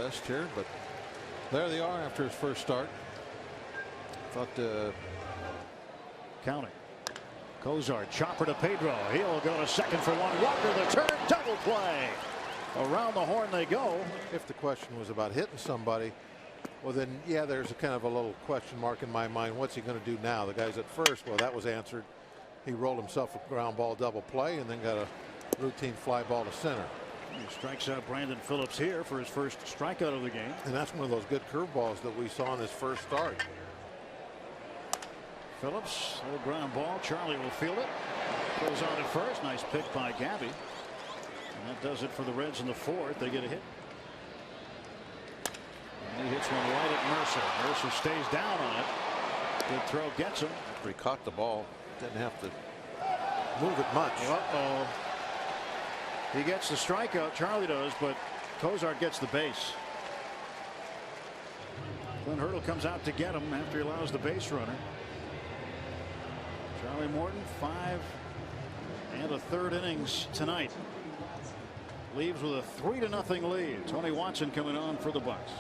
list here, but there they are after his first start. Thought counting. Cozart, chopper to Pedro. He'll go to second for one. Walker the turn, double play. Around the horn they go. If the question was about hitting somebody, well then yeah, there's a kind of a little question mark in my mind. What's he going to do now? The guy's at first. Well, that was answered. He rolled himself a ground ball double play and then got a routine fly ball to center. He strikes out Brandon Phillips here for his first strikeout of the game. And that's one of those good curveballs that we saw in his first start. Phillips, little ground ball. Charlie will field it. Goes on at first. Nice pick by Gabby. And that does it for the Reds in the fourth. They get a hit. And he hits one right at Mercer. Mercer stays down on it. Good throw gets him. He caught the ball. Didn't have to move it much. Uh-oh. He gets the strikeout. Charlie does, but Cozart gets the base. Clint Hurdle comes out to get him after he allows the base runner. Charlie Morton, 5 1/3 innings tonight. Leaves with a 3-0 lead. Tony Watson coming on for the Bucks.